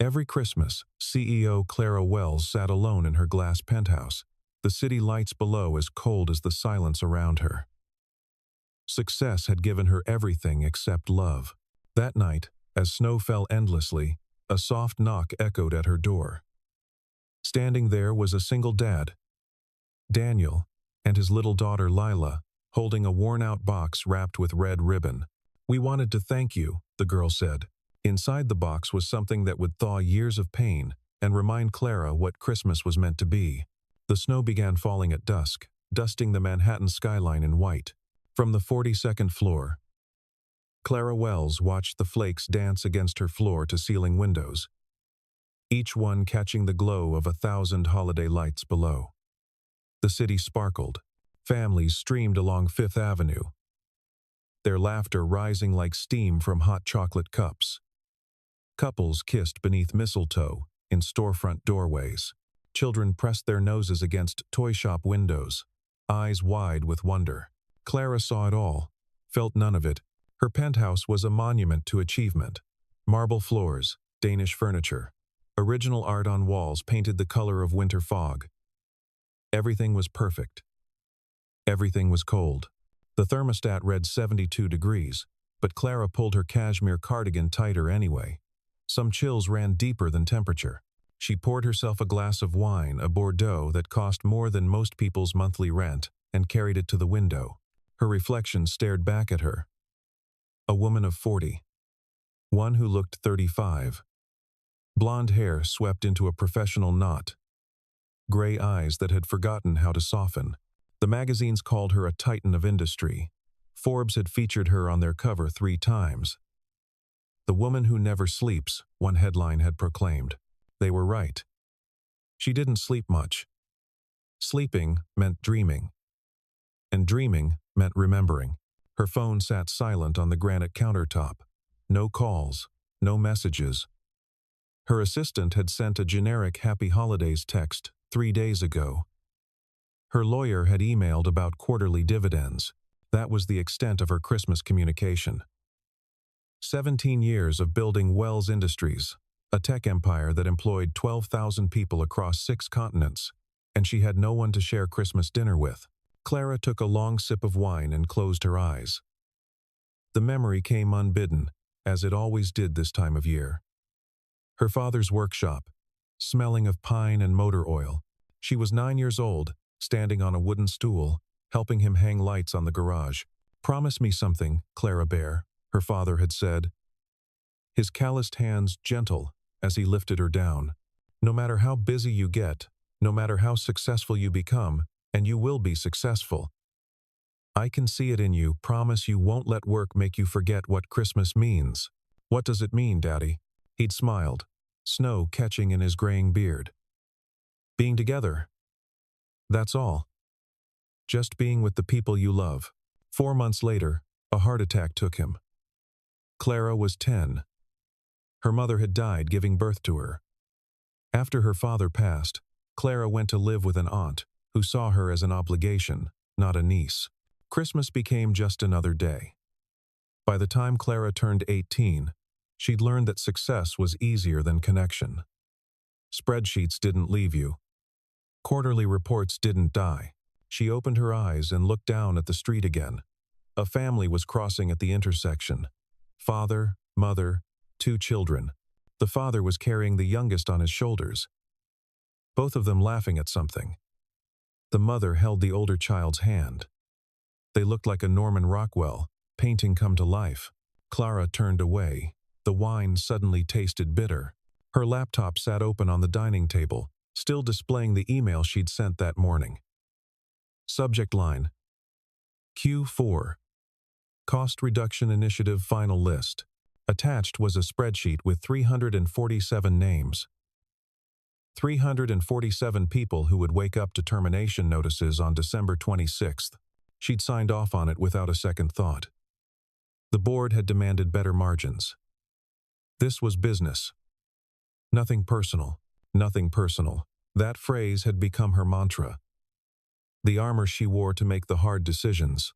Every Christmas, CEO Clara Welles sat alone in her glass penthouse, the city lights below as cold as the silence around her. Success had given her everything except love. That night, as snow fell endlessly, a soft knock echoed at her door. Standing there was a single dad, Daniel, and his little daughter Lila, holding a worn-out box wrapped with red ribbon. "We wanted to thank you," the girl said. Inside the box was something that would thaw years of pain and remind Clara what Christmas was meant to be. The snow began falling at dusk, dusting the Manhattan skyline in white. From the 42nd floor, Clara Welles watched the flakes dance against her floor-to-ceiling windows, each one catching the glow of 1,000 holiday lights below. The city sparkled. Families streamed along Fifth Avenue, their laughter rising like steam from hot chocolate cups. Couples kissed beneath mistletoe in storefront doorways. Children pressed their noses against toy shop windows, eyes wide with wonder. Clara saw it all, felt none of it. Her penthouse was a monument to achievement. Marble floors, Danish furniture, original art on walls painted the color of winter fog. Everything was perfect. Everything was cold. The thermostat read 72 degrees, but Clara pulled her cashmere cardigan tighter anyway. Some chills ran deeper than temperature. She poured herself a glass of wine, a Bordeaux that cost more than most people's monthly rent, and carried it to the window. Her reflection stared back at her. A woman of 40. One who looked 35. Blonde hair swept into a professional knot. Gray eyes that had forgotten how to soften. The magazines called her a titan of industry. Forbes had featured her on their cover 3 times. "The woman who never sleeps," one headline had proclaimed. They were right. She didn't sleep much. Sleeping meant dreaming. And dreaming meant remembering. Her phone sat silent on the granite countertop. No calls, no messages. Her assistant had sent a generic Happy Holidays text 3 days ago. Her lawyer had emailed about quarterly dividends. That was the extent of her Christmas communication. 17 years of building Welles Industries, a tech empire that employed 12,000 people across 6 continents, and she had no one to share Christmas dinner with. Clara took a long sip of wine and closed her eyes. The memory came unbidden, as it always did this time of year. Her father's workshop, smelling of pine and motor oil. She was 9 years old, standing on a wooden stool, helping him hang lights on the garage. "Promise me something, Clara Bear," her father had said, his calloused hands gentle as he lifted her down. "No matter how busy you get, no matter how successful you become, and you will be successful, I can see it in you, promise you won't let work make you forget what Christmas means." "What does it mean, Daddy?" He'd smiled, snow catching in his graying beard. "Being together. That's all. Just being with the people you love." 4 months later, a heart attack took him. Clara was 10. Her mother had died giving birth to her. After her father passed, Clara went to live with an aunt who saw her as an obligation, not a niece. Christmas became just another day. By the time Clara turned 18, she'd learned that success was easier than connection. Spreadsheets didn't leave you. Quarterly reports didn't die. She opened her eyes and looked down at the street again. A family was crossing at the intersection. Father, mother, 2 children. The father was carrying the youngest on his shoulders, both of them laughing at something. The mother held the older child's hand. They looked like a Norman Rockwell painting come to life. Clara turned away. The wine suddenly tasted bitter. Her laptop sat open on the dining table, still displaying the email she'd sent that morning. Subject line: Q4. Cost Reduction Initiative Final List. Attached was a spreadsheet with 347 names. 347 people who would wake up to termination notices on December 26th. She'd signed off on it without a second thought. The board had demanded better margins. This was business. Nothing personal. Nothing personal. That phrase had become her mantra. The armor she wore to make the hard decisions.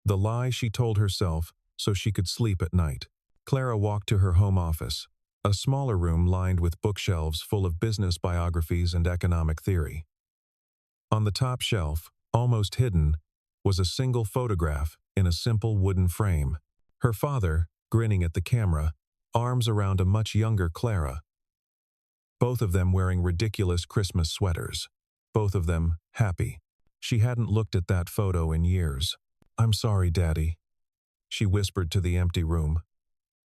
The lie she told herself so she could sleep at night. Clara walked to her home office. A smaller room lined with bookshelves full of business biographies and economic theory. On the top shelf, almost hidden, was a single photograph in a simple wooden frame. Her father, grinning at the camera, arms around a much younger Clara. Both of them wearing ridiculous Christmas sweaters. Both of them happy. She hadn't looked at that photo in years. "I'm sorry, Daddy," she whispered to the empty room.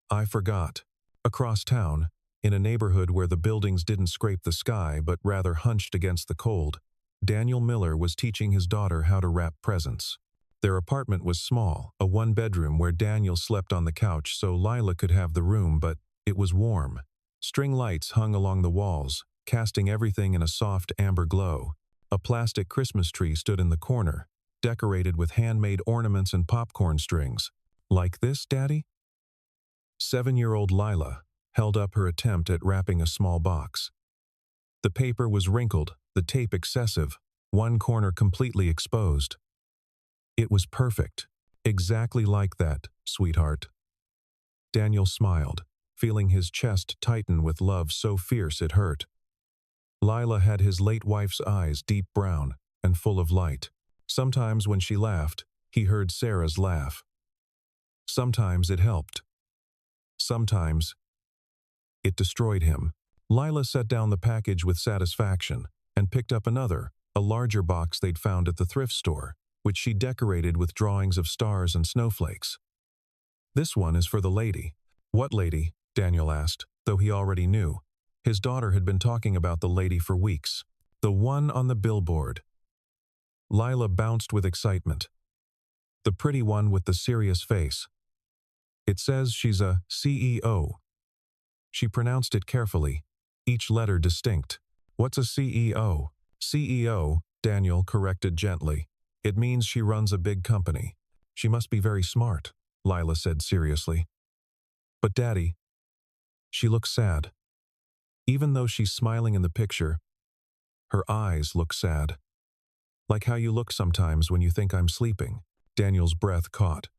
"I forgot." Across town, in a neighborhood where the buildings didn't scrape the sky but rather hunched against the cold, Daniel Miller was teaching his daughter how to wrap presents. Their apartment was small, a one-bedroom where Daniel slept on the couch so Lila could have the room, but it was warm. String lights hung along the walls, casting everything in a soft amber glow. A plastic Christmas tree stood in the corner, decorated with handmade ornaments and popcorn strings. "Like this, Daddy?" 7-year-old Lila held up her attempt at wrapping a small box. The paper was wrinkled, the tape excessive, one corner completely exposed. "It was perfect. Exactly like that, sweetheart." Daniel smiled, feeling his chest tighten with love so fierce it hurt. Lila had his late wife's eyes deep brown and full of light. Sometimes when she laughed, he heard Sarah's laugh. Sometimes it helped. Sometimes it destroyed him. Lila set down the package with satisfaction and picked up another, a larger box they'd found at the thrift store, which she decorated with drawings of stars and snowflakes. "This one is for the lady." "What lady?" Daniel asked, though he already knew. His daughter had been talking about the lady for weeks. "The one on the billboard." Lila bounced with excitement. "The pretty one with the serious face. It says she's a CEO." She pronounced it carefully, each letter distinct. "What's a CEO?" "CEO," Daniel corrected gently. "It means she runs a big company." "She must be very smart," Lila said seriously. "But Daddy," she looks sad. Even though she's smiling in the picture, her eyes look sad. "Like how you look sometimes when you think I'm sleeping." Daniel's breath caught.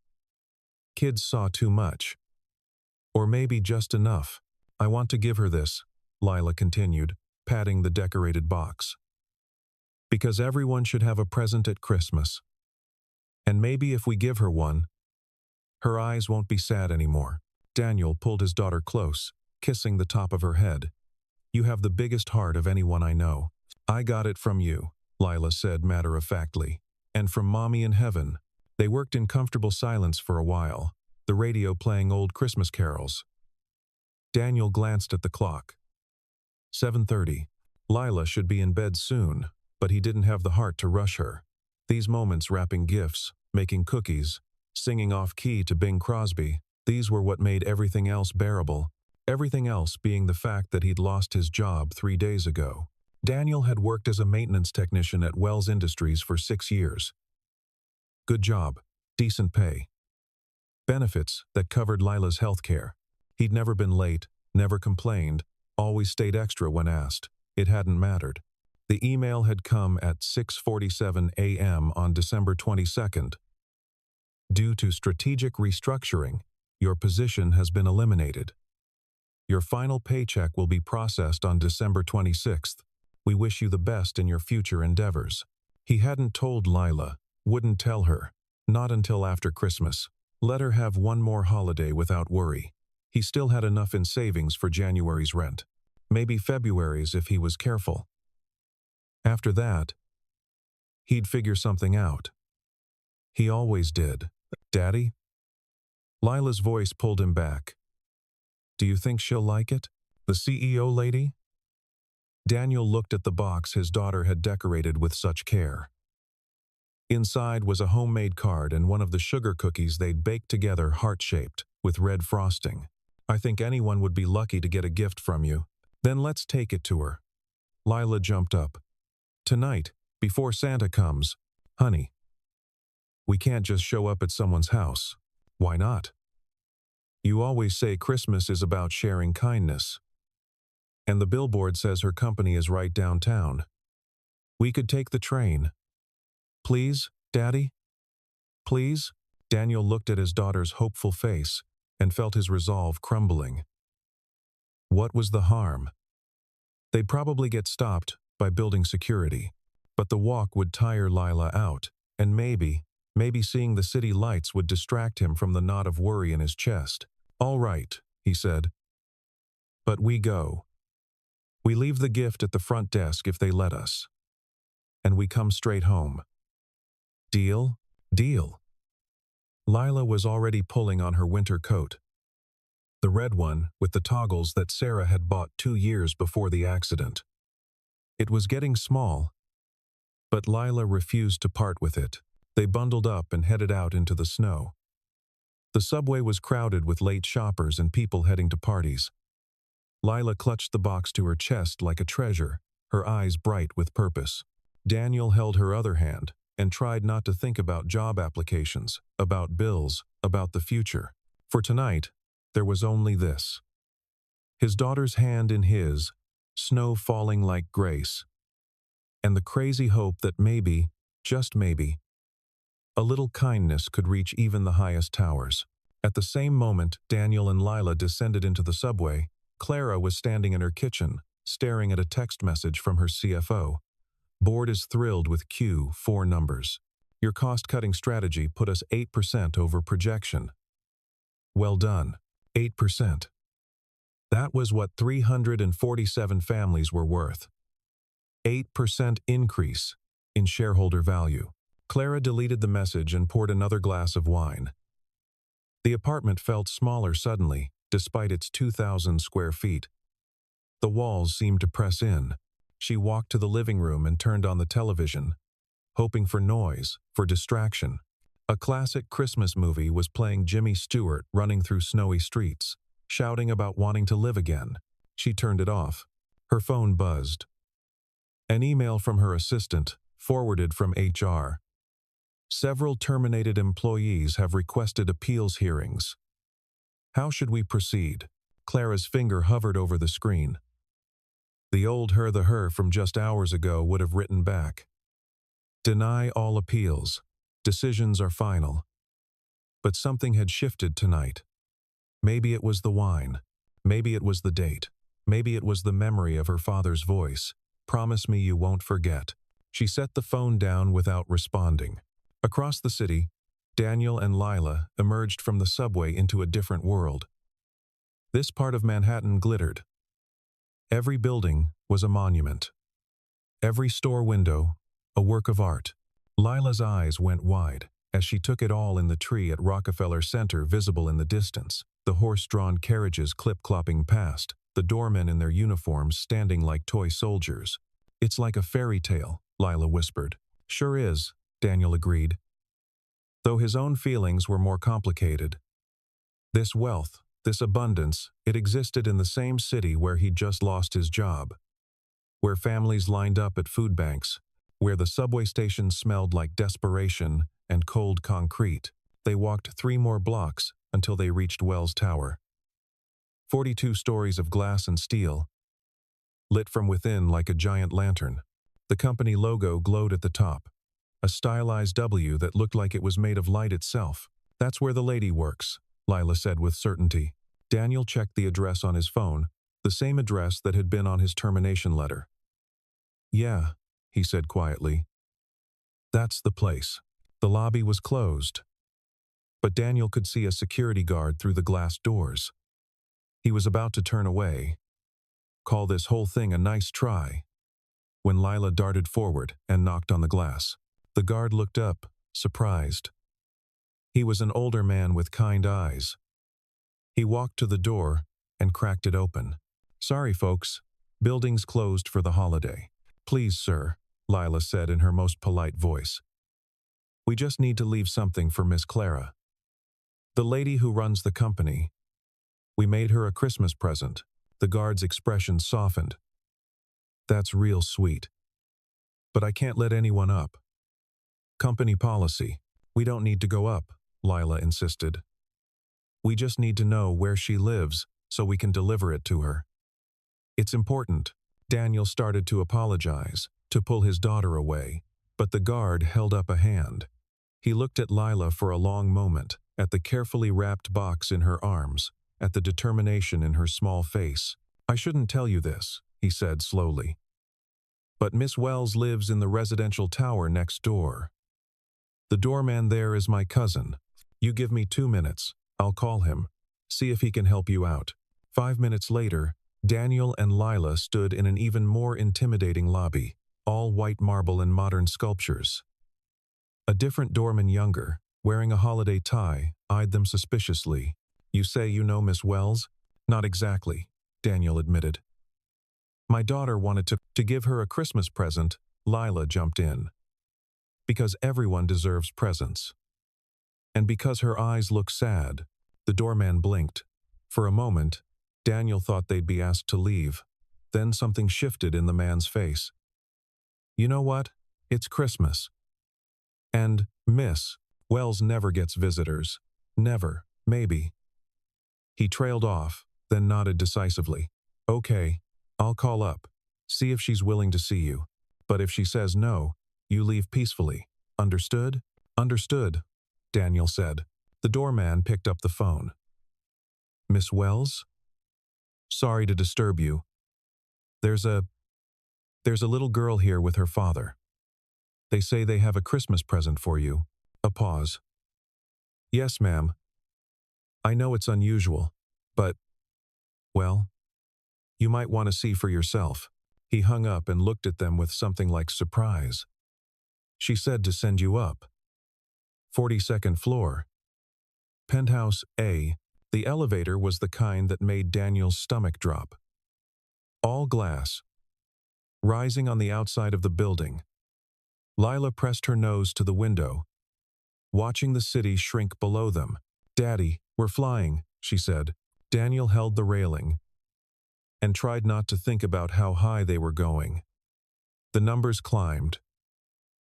"Kids saw too much. Or maybe just enough." "I want to give her this," Lila continued, patting the decorated box. "Because everyone should have a present at Christmas. And maybe if we give her one, her eyes won't be sad anymore." Daniel pulled his daughter close, kissing the top of her head. "You have the biggest heart of anyone I know." "I got it from you," Lila said matter-of-factly. "And from Mommy in heaven." They worked in comfortable silence for a while, the radio playing old Christmas carols. Daniel glanced at the clock. 7:30. Lila should be in bed soon, but he didn't have the heart to rush her. These moments wrapping gifts, making cookies, singing off-key to Bing Crosby, these were what made everything else bearable. Everything else being the fact that he'd lost his job 3 days ago. Daniel had worked as a maintenance technician at Welles Industries for 6 years. Good job, decent pay. Benefits that covered Lila's health care. He'd never been late, never complained, always stayed extra when asked. It hadn't mattered. The email had come at 6:47 a.m. on December 22nd. "Due to strategic restructuring, your position has been eliminated. Your final paycheck will be processed on December 26th. We wish you the best in your future endeavors." He hadn't told Lila, wouldn't tell her, not until after Christmas. Let her have one more holiday without worry. He still had enough in savings for January's rent. Maybe February's if he was careful. After that, he'd figure something out. He always did. "Daddy?" Lila's voice pulled him back. "Do you think she'll like it? The CEO lady?" Daniel looked at the box his daughter had decorated with such care. Inside was a homemade card and one of the sugar cookies they'd baked together heart-shaped, with red frosting. "I think anyone would be lucky to get a gift from you." "Then let's take it to her." Lila jumped up. "Tonight, before Santa comes. Honey, we can't just show up at someone's house." "Why not?" "You always say Christmas is about sharing kindness. And the billboard says her company is right downtown. We could take the train." "Please, Daddy? Please?" Daniel looked at his daughter's hopeful face and felt his resolve crumbling. What was the harm? They'd probably get stopped by building security, but the walk would tire Lila out, and maybe seeing the city lights would distract him from the knot of worry in his chest. "All right," he said. "But we go. We leave the gift at the front desk if they let us. And we come straight home. Deal?" "Deal." Lila was already pulling on her winter coat, the red one with the toggles that Sarah had bought 2 years before the accident. It was getting small, but Lila refused to part with it. They bundled up and headed out into the snow. The subway was crowded with late shoppers and people heading to parties. Lila clutched the box to her chest like a treasure, her eyes bright with purpose. Daniel held her other hand and tried not to think about job applications, about bills, about the future. For tonight, there was only this. His daughter's hand in his, snow falling like grace, and the crazy hope that maybe, just maybe, a little kindness could reach even the highest towers. At the same moment Daniel and Lila descended into the subway, Clara was standing in her kitchen, staring at a text message from her CFO. "Board is thrilled with Q4 numbers. Your cost-cutting strategy put us 8% over projection. Well done, 8%. That was what 347 families were worth. 8% increase in shareholder value." Clara deleted the message and poured another glass of wine. The apartment felt smaller suddenly, despite its 2,000 square feet. The walls seemed to press in. She walked to the living room and turned on the television, hoping for noise, for distraction. A classic Christmas movie was playing. Jimmy Stewart running through snowy streets, shouting about wanting to live again. She turned it off. Her phone buzzed. An email from her assistant, forwarded from HR. "Several terminated employees have requested appeals hearings. How should we proceed?" Clara's finger hovered over the screen. The old her from just hours ago would have written back. "Deny all appeals. Decisions are final." But something had shifted tonight. Maybe it was the wine. Maybe it was the date. Maybe it was the memory of her father's voice. "Promise me you won't forget." She set the phone down without responding. Across the city, Daniel and Lila emerged from the subway into a different world. This part of Manhattan glittered. Every building was a monument. Every store window, a work of art. Lila's eyes went wide as she took it all in. The tree at Rockefeller Center visible in the distance, the horse-drawn carriages clip-clopping past, the doormen in their uniforms standing like toy soldiers. "It's like a fairy tale," Lila whispered. "Sure is," Daniel agreed, though his own feelings were more complicated. This wealth, this abundance, it existed in the same city where he'd just lost his job, where families lined up at food banks, where the subway station smelled like desperation and cold concrete. They walked 3 more blocks until they reached Wells Tower. 42 stories of glass and steel, lit from within like a giant lantern. The company logo glowed at the top, a stylized W that looked like it was made of light itself. "That's where the lady works," Lila said with certainty. Daniel checked the address on his phone, the same address that had been on his termination letter. "Yeah," he said quietly. "That's the place." The lobby was closed, but Daniel could see a security guard through the glass doors. He was about to turn away, call this whole thing a nice try, when Lila darted forward and knocked on the glass. The guard looked up, surprised. He was an older man with kind eyes. He walked to the door and cracked it open. "Sorry, folks. Building's closed for the holiday." "Please, sir," Lila said in her most polite voice. "We just need to leave something for Miss Clara, the lady who runs the company. We made her a Christmas present." The guard's expression softened. "That's real sweet. But I can't let anyone up. Company policy." "We don't need to go up," Lila insisted. "We just need to know where she lives so we can deliver it to her." "It's important." Daniel started to apologize, to pull his daughter away, but the guard held up a hand. He looked at Lila for a long moment, at the carefully wrapped box in her arms, at the determination in her small face. I shouldn't tell you this, he said slowly. But Miss Welles lives in the residential tower next door. The doorman there is my cousin. You give me 2 minutes. I'll call him. See if he can help you out. 5 minutes later, Daniel and Lila stood in an even more intimidating lobby, all white marble and modern sculptures. A different doorman, younger, wearing a holiday tie, eyed them suspiciously. You say you know Miss Welles? Not exactly, Daniel admitted. My daughter wanted to give her a Christmas present, Lila jumped in. Because everyone deserves presents. And because her eyes look sad, the doorman blinked. For a moment, Daniel thought they'd be asked to leave. Then something shifted in the man's face. You know what? It's Christmas. And Miss Welles never gets visitors. Never, maybe. He trailed off, then nodded decisively. Okay, I'll call up. See if she's willing to see you. But if she says no, you leave peacefully. Understood? Understood, Daniel said. The doorman picked up the phone. Miss Welles? Sorry to disturb you. There's a little girl here with her father. They say they have a Christmas present for you. A pause. Yes, ma'am. I know it's unusual, but, well, you might want to see for yourself. He hung up and looked at them with something like surprise. She said to send you up. 42nd floor. Penthouse A. The elevator was the kind that made Daniel's stomach drop. All glass. Rising on the outside of the building. Lila pressed her nose to the window, watching the city shrink below them. Daddy, we're flying, she said. Daniel held the railing and tried not to think about how high they were going. The numbers climbed.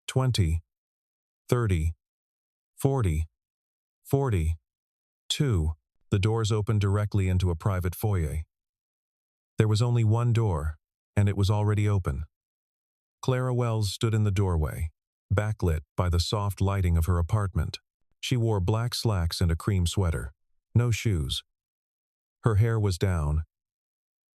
20, 30, 40, 40, 2. The doors opened directly into a private foyer. There was only one door, and it was already open. Clara Welles stood in the doorway, backlit by the soft lighting of her apartment. She wore black slacks and a cream sweater. No shoes. Her hair was down.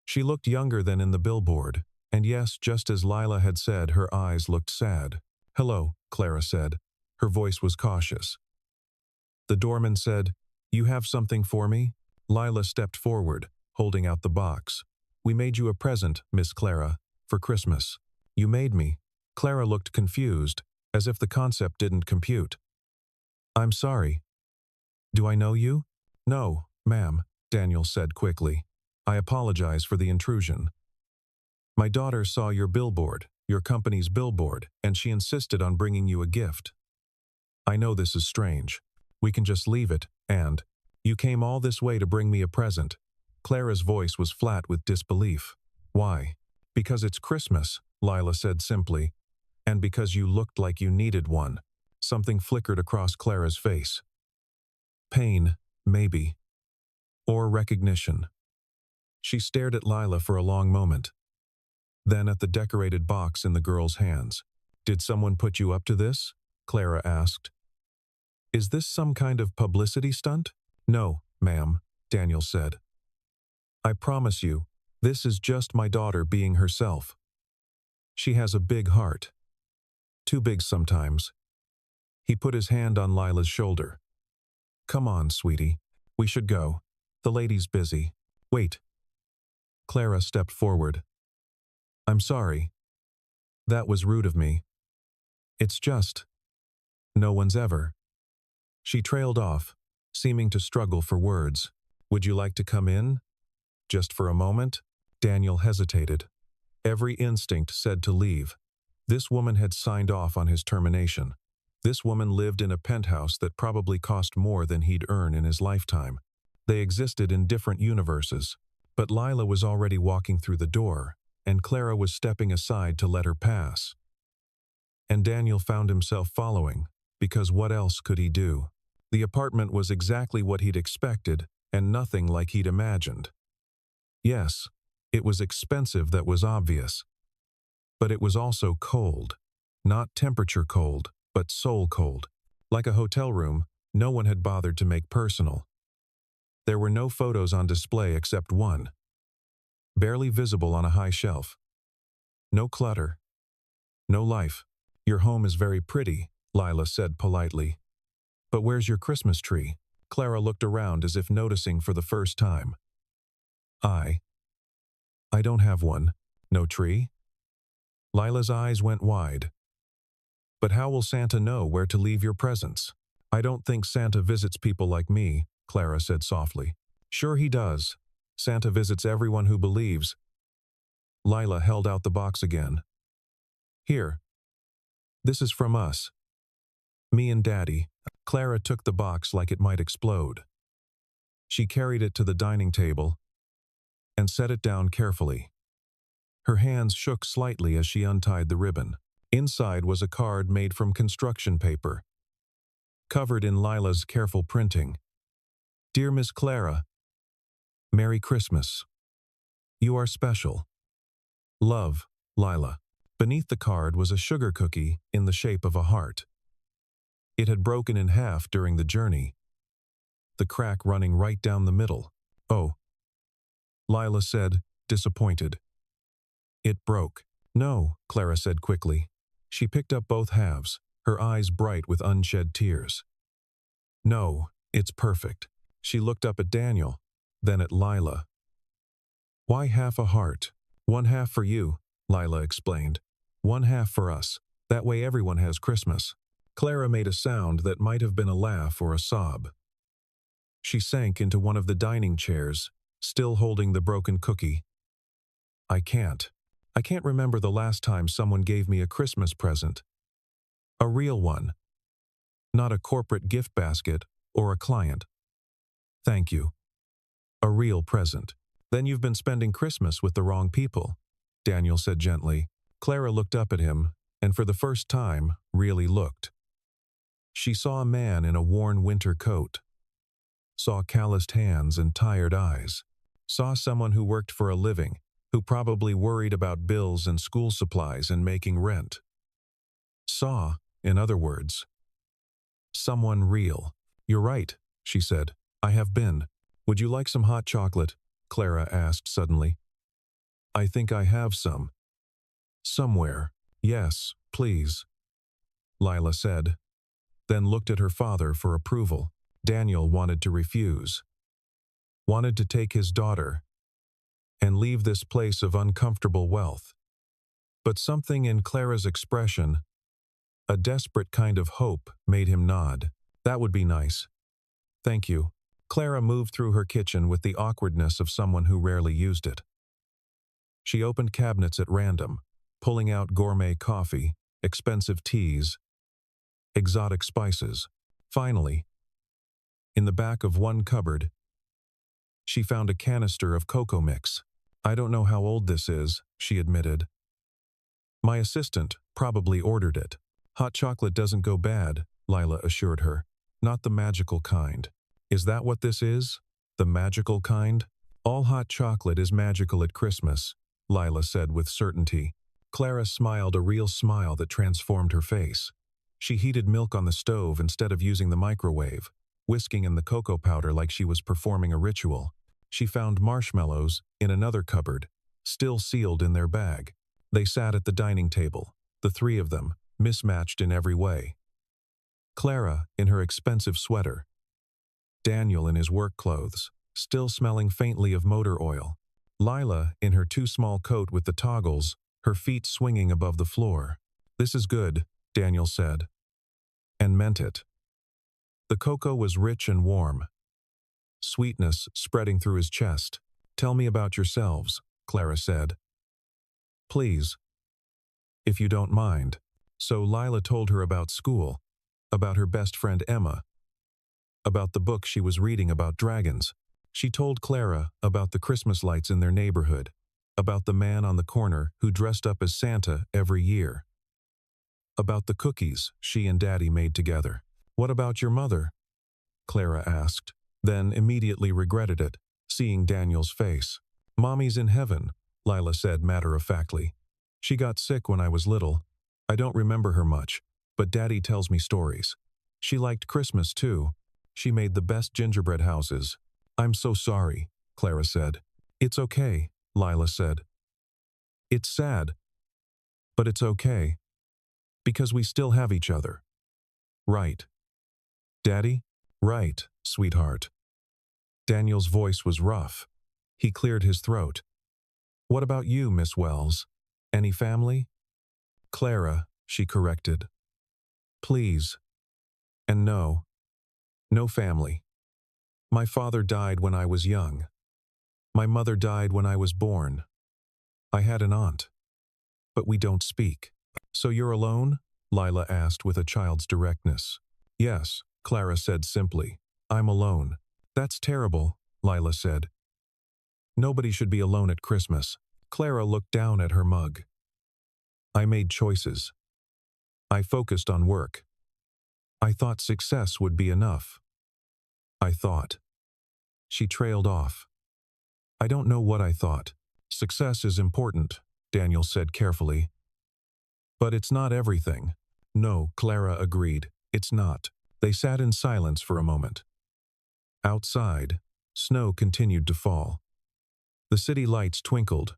She looked younger than in the billboard, and yes, just as Lila had said, her eyes looked sad. Hello, Clara said. Her voice was cautious. The doorman said, You have something for me? Lila stepped forward, holding out the box. We made you a present, Miss Clara, for Christmas. You made me. Clara looked confused, as if the concept didn't compute. I'm sorry. Do I know you? No, ma'am, Daniel said quickly. I apologize for the intrusion. My daughter saw your billboard, your company's billboard, and she insisted on bringing you a gift. I know this is strange. We can just leave it, and you came all this way to bring me a present. Clara's voice was flat with disbelief. Why? Because it's Christmas, Lila said simply, and because you looked like you needed one. Something flickered across Clara's face. Pain, maybe. Or recognition. She stared at Lila for a long moment. Then at the decorated box in the girl's hands. Did someone put you up to this? Clara asked. Is this some kind of publicity stunt? No, ma'am, Daniel said. I promise you, this is just my daughter being herself. She has a big heart. Too big sometimes. He put his hand on Lila's shoulder. Come on, sweetie. We should go. The lady's busy. Wait. Clara stepped forward. I'm sorry. That was rude of me. It's just. No one's ever. She trailed off, seeming to struggle for words. Would you like to come in? Just for a moment? Daniel hesitated. Every instinct said to leave. This woman had signed off on his termination. This woman lived in a penthouse that probably cost more than he'd earn in his lifetime. They existed in different universes, but Lila was already walking through the door, and Clara was stepping aside to let her pass. And Daniel found himself following, because what else could he do? The apartment was exactly what he'd expected, and nothing like he'd imagined. Yes, it was expensive, that was obvious. But it was also cold. Not temperature cold, but soul cold. Like a hotel room, no one had bothered to make personal. There were no photos on display except one. barely visible on a high shelf. No clutter. No life. Your home is very pretty, Lila said politely. But where's your Christmas tree? Clara looked around as if noticing for the first time. I don't have one. No tree? Lila's eyes went wide. But how will Santa know where to leave your presents? I don't think Santa visits people like me, Clara said softly. Sure he does. Santa visits everyone who believes. Lila held out the box again. Here. This is from us. Me and Daddy. Clara took the box like it might explode. She carried it to the dining table and set it down carefully. Her hands shook slightly as she untied the ribbon. Inside was a card made from construction paper, covered in Lila's careful printing. Dear Miss Clara, Merry Christmas. You are special. Love, Lila. Beneath the card was a sugar cookie in the shape of a heart. It had broken in half during the journey, the crack running right down the middle. Oh, Lila said, disappointed. It broke. No, Clara said quickly. She picked up both halves, her eyes bright with unshed tears. No, it's perfect. She looked up at Daniel, then at Lila. Why half a heart? One half for you, Lila explained. One half for us. That way everyone has Christmas. Clara made a sound that might have been a laugh or a sob. She sank into one of the dining chairs, still holding the broken cookie. I can't remember the last time someone gave me a Christmas present. A real one. Not a corporate gift basket or a client. Thank you. A real present. Then you've been spending Christmas with the wrong people, Daniel said gently. Clara looked up at him, and for the first time, really looked. She saw a man in a worn winter coat. Saw calloused hands and tired eyes. Saw someone who worked for a living, who probably worried about bills and school supplies and making rent. Saw, in other words, someone real. You're right, she said. I have been. Would you like some hot chocolate? Clara asked suddenly. I think I have some. Somewhere. Yes, please, Lila said, then looked at her father for approval. Daniel wanted to refuse. Wanted to take his daughter and leave this place of uncomfortable wealth. But something in Clara's expression, a desperate kind of hope, made him nod. That would be nice. Thank you. Clara moved through her kitchen with the awkwardness of someone who rarely used it. She opened cabinets at random, pulling out gourmet coffee, expensive teas, exotic spices. Finally, in the back of one cupboard, she found a canister of cocoa mix. I don't know how old this is, she admitted. My assistant probably ordered it. Hot chocolate doesn't go bad, Lila assured her. Not the magical kind. Is that what this is? The magical kind? All hot chocolate is magical at Christmas, Lila said with certainty. Clara smiled a real smile that transformed her face. She heated milk on the stove instead of using the microwave, whisking in the cocoa powder like she was performing a ritual. She found marshmallows in another cupboard, still sealed in their bag. They sat at the dining table, the three of them, mismatched in every way. Clara in her expensive sweater. Daniel in his work clothes, still smelling faintly of motor oil. Lila in her too small coat with the toggles, her feet swinging above the floor. This is good, Daniel said, and meant it. The cocoa was rich and warm, sweetness spreading through his chest. Tell me about yourselves, Clara said. Please, if you don't mind. So Lila told her about school, about her best friend Emma, about the book she was reading about dragons. She told Clara about the Christmas lights in their neighborhood, about the man on the corner who dressed up as Santa every year, about the cookies she and Daddy made together. What about your mother? Clara asked, then immediately regretted it, seeing Daniel's face. Mommy's in heaven, Lila said matter-of-factly. She got sick when I was little. I don't remember her much, but Daddy tells me stories. She liked Christmas too. She made the best gingerbread houses. I'm so sorry, Clara said. It's okay, Lila said. It's sad, but it's okay, because we still have each other. Right. Daddy? Right, sweetheart. Daniel's voice was rough. He cleared his throat. What about you, Miss Welles? Any family? Clara, she corrected. Please. And no. No family. My father died when I was young. My mother died when I was born. I had an aunt. But we don't speak. So you're alone? Lila asked with a child's directness. Yes, Clara said simply. I'm alone. That's terrible, Lila said. Nobody should be alone at Christmas. Clara looked down at her mug. I made choices. I focused on work. I thought success would be enough. I thought. She trailed off. I don't know what I thought. Success is important, Daniel said carefully. But it's not everything. No, Clara agreed. It's not. They sat in silence for a moment. Outside, snow continued to fall. The city lights twinkled.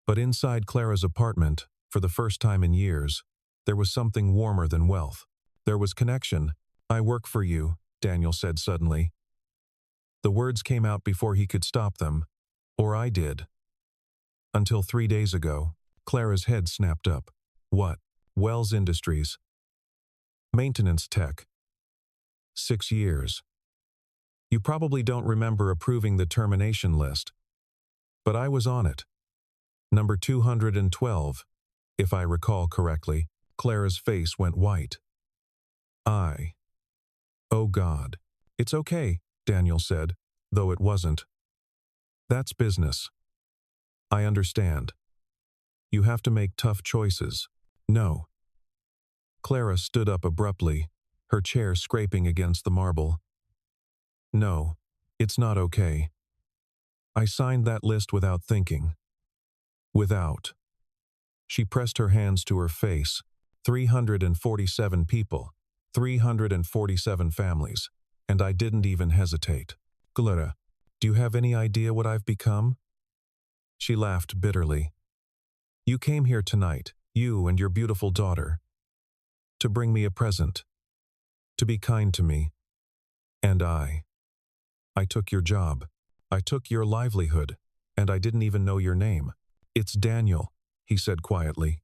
But inside Clara's apartment, for the first time in years, there was something warmer than wealth. There was connection. I work for you, Daniel said suddenly. The words came out before he could stop them. Or I did. Until 3 days ago, Clara's head snapped up. What? Welles Industries. Maintenance tech. 6 years. You probably don't remember approving the termination list. But I was on it. Number 212, if I recall correctly. Clara's face went white. Oh God. It's okay, Daniel said, though it wasn't. That's business. I understand. You have to make tough choices. No. Clara stood up abruptly, her chair scraping against the marble. No, it's not okay. I signed that list without thinking. Without. She pressed her hands to her face. 347 people. 347 families. And I didn't even hesitate. Clara, do you have any idea what I've become? She laughed bitterly. You came here tonight, you and your beautiful daughter, to bring me a present, to be kind to me. And I took your job. I took your livelihood, and I didn't even know your name. It's Daniel, he said quietly.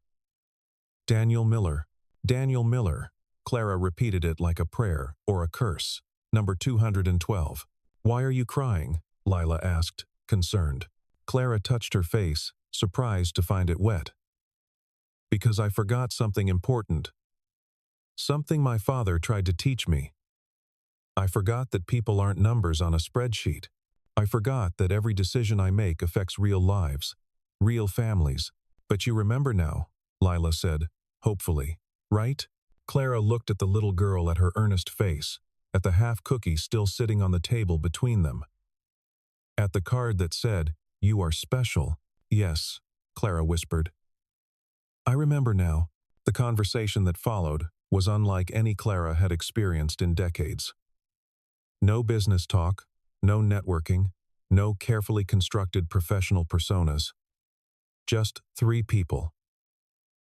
Daniel Miller. Daniel Miller. Clara repeated it like a prayer or a curse. Number 212. Why are you crying? Lila asked, concerned. Clara touched her face, surprised to find it wet. Because I forgot something important. Something my father tried to teach me. I forgot that people aren't numbers on a spreadsheet. I forgot that every decision I make affects real lives, real families. But you remember now, Lila said, hopefully, right? Clara looked at the little girl at her earnest face, at the half cookie still sitting on the table between them. At the card that said, "You are special." Yes, Clara whispered. I remember now. The conversation that followed was unlike any Clara had experienced in decades. No business talk, no networking, no carefully constructed professional personas. Just 3 people.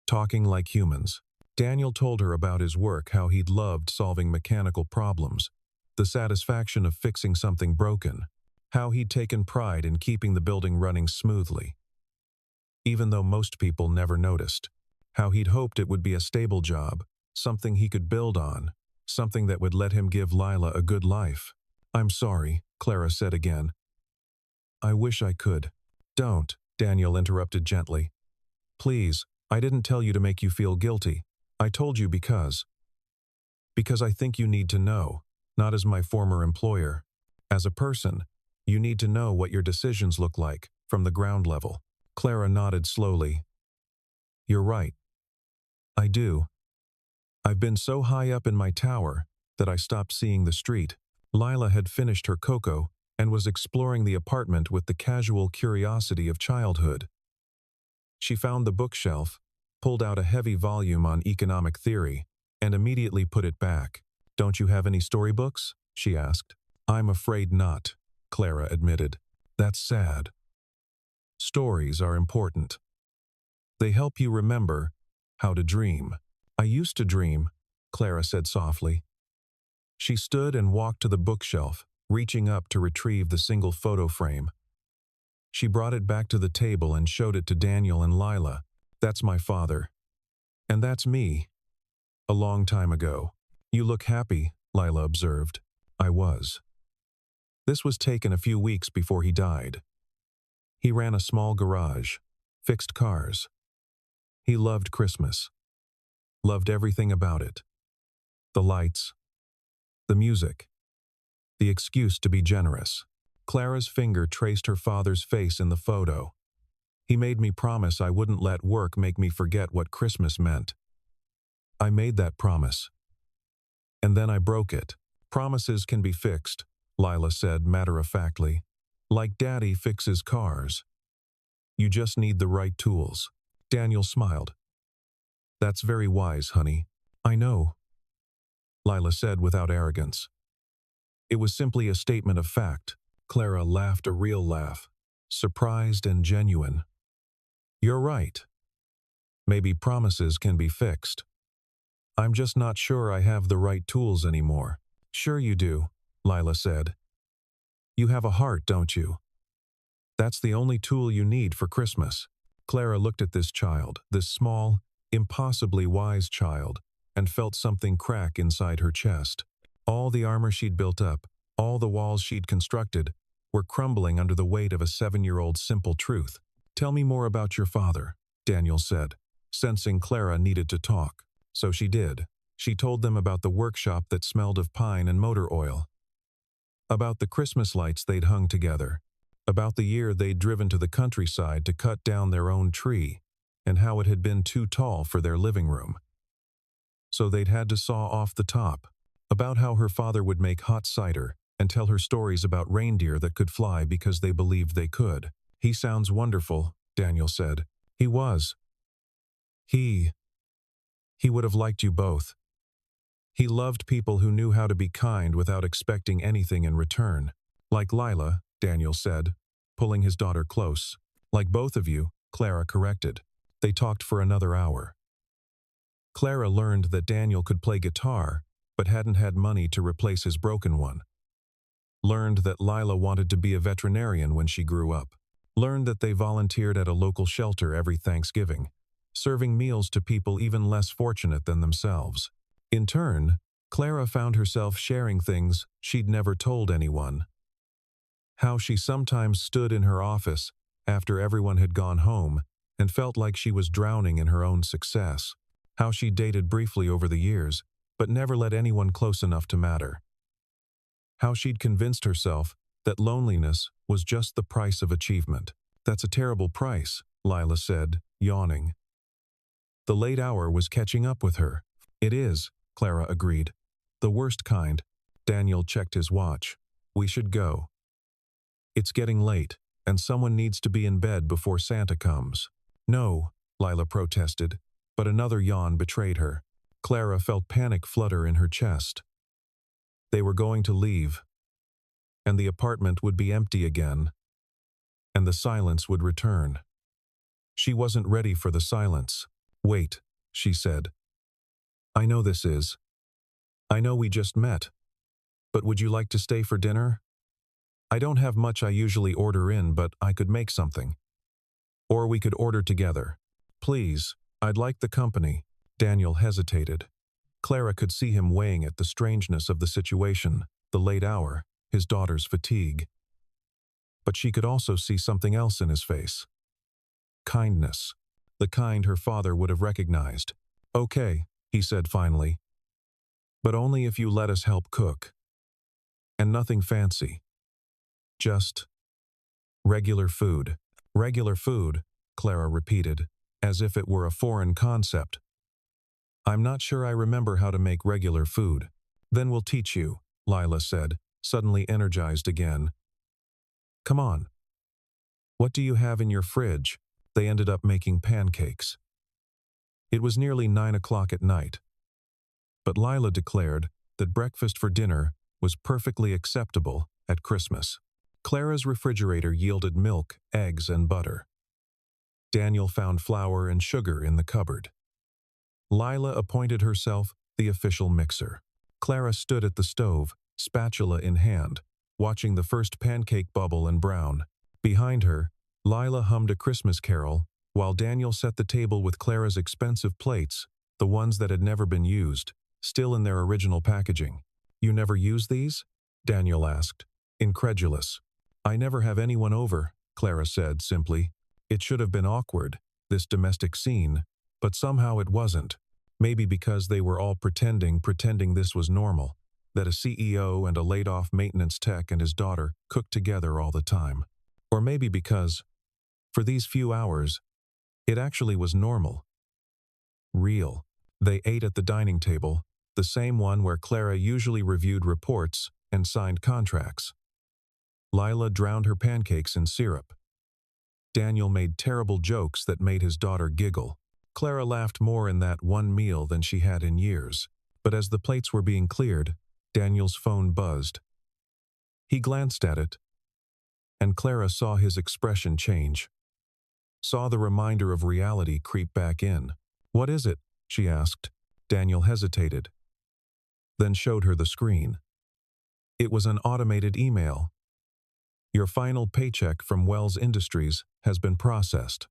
Talking like humans. Daniel told her about his work, how he'd loved solving mechanical problems, the satisfaction of fixing something broken, how he'd taken pride in keeping the building running smoothly. Even though most people never noticed, how he'd hoped it would be a stable job, something he could build on, something that would let him give Lila a good life. I'm sorry, Clara said again. I wish I could. Don't, Daniel interrupted gently. Please, I didn't tell you to make you feel guilty. I told you because I think you need to know, not as my former employer. As a person, you need to know what your decisions look like, from the ground level. Clara nodded slowly. You're right. I do. I've been so high up in my tower that I stopped seeing the street. Lila had finished her cocoa and was exploring the apartment with the casual curiosity of childhood. She found the bookshelf, pulled out a heavy volume on economic theory, and immediately put it back. Don't you have any storybooks? She asked. I'm afraid not, Clara admitted. That's sad. Stories are important. They help you remember how to dream. I used to dream, Clara said softly. She stood and walked to the bookshelf, reaching up to retrieve the single photo frame. She brought it back to the table and showed it to Daniel and Lila. That's my father. And that's me. A long time ago. You look happy, Lila observed. I was. This was taken a few weeks before he died. He ran a small garage, fixed cars. He loved Christmas. Loved everything about it. The lights. The music. The excuse to be generous. Clara's finger traced her father's face in the photo. He made me promise I wouldn't let work make me forget what Christmas meant. I made that promise. And then I broke it. Promises can be fixed, Lila said matter-of-factly. Like Daddy fixes cars. You just need the right tools. Daniel smiled. That's very wise, honey. I know, Lila said without arrogance. It was simply a statement of fact. Clara laughed a real laugh, surprised and genuine. You're right. Maybe promises can be fixed. I'm just not sure I have the right tools anymore. Sure you do, Lila said. You have a heart, don't you? That's the only tool you need for Christmas. Clara looked at this child, this small, impossibly wise child, and felt something crack inside her chest. All the armor she'd built up, all the walls she'd constructed, were crumbling under the weight of a 7-year-old's simple truth. Tell me more about your father, Daniel said, sensing Clara needed to talk. So she did. She told them about the workshop that smelled of pine and motor oil. About the Christmas lights they'd hung together. About the year they'd driven to the countryside to cut down their own tree, and how it had been too tall for their living room. So they'd had to saw off the top. About how her father would make hot cider and tell her stories about reindeer that could fly because they believed they could. He sounds wonderful, Daniel said. He was. He would have liked you both. He loved people who knew how to be kind without expecting anything in return. Like Lila, Daniel said, pulling his daughter close. Like both of you, Clara corrected. They talked for another hour. Clara learned that Daniel could play guitar, but hadn't had money to replace his broken one. Learned that Lila wanted to be a veterinarian when she grew up. Learned that they volunteered at a local shelter every Thanksgiving, serving meals to people even less fortunate than themselves. In turn, Clara found herself sharing things she'd never told anyone. How she sometimes stood in her office after everyone had gone home and felt like she was drowning in her own success. How she dated briefly over the years, but never let anyone close enough to matter. How she'd convinced herself that loneliness was just the price of achievement. That's a terrible price, Lila said, yawning. The late hour was catching up with her. It is, Clara agreed. The worst kind. Daniel checked his watch. We should go. It's getting late, and someone needs to be in bed before Santa comes. No, Lila protested, but another yawn betrayed her. Clara felt panic flutter in her chest. They were going to leave, and the apartment would be empty again, and the silence would return. She wasn't ready for the silence. Wait, she said. I know this is. I know we just met, but would you like to stay for dinner? I don't have much I usually order in, but I could make something. Or we could order together. Please, I'd like the company. Daniel hesitated. Clara could see him weighing at the strangeness of the situation, the late hour, his daughter's fatigue. But she could also see something else in his face. Kindness. The kind her father would have recognized. Okay, he said finally. But only if you let us help cook. And nothing fancy. Just regular food. Regular food, Clara repeated, as if it were a foreign concept. I'm not sure I remember how to make regular food. Then we'll teach you, Lila said, suddenly energized again. Come on. What do you have in your fridge? They ended up making pancakes. It was nearly 9 o'clock at night. But Lila declared that breakfast for dinner was perfectly acceptable at Christmas. Clara's refrigerator yielded milk, eggs, and butter. Daniel found flour and sugar in the cupboard. Lila appointed herself the official mixer. Clara stood at the stove, spatula in hand, watching the first pancake bubble and brown. Behind her, Lila hummed a Christmas carol, while Daniel set the table with Clara's expensive plates, the ones that had never been used, still in their original packaging. "You never use these?" Daniel asked, incredulous. "I never have anyone over," Clara said simply. It should have been awkward, this domestic scene, but somehow it wasn't. Maybe because they were all pretending this was normal, that a CEO and a laid-off maintenance tech and his daughter cooked together all the time. Or maybe because, for these few hours, it actually was normal. Real. They ate at the dining table, the same one where Clara usually reviewed reports and signed contracts. Lila drowned her pancakes in syrup. Daniel made terrible jokes that made his daughter giggle. Clara laughed more in that one meal than she had in years, but as the plates were being cleared, Daniel's phone buzzed. He glanced at it, and Clara saw his expression change. Saw the reminder of reality creep back in. "What is it?" she asked. Daniel hesitated, then showed her the screen. It was an automated email. "Your final paycheck from Welles Industries has been processed.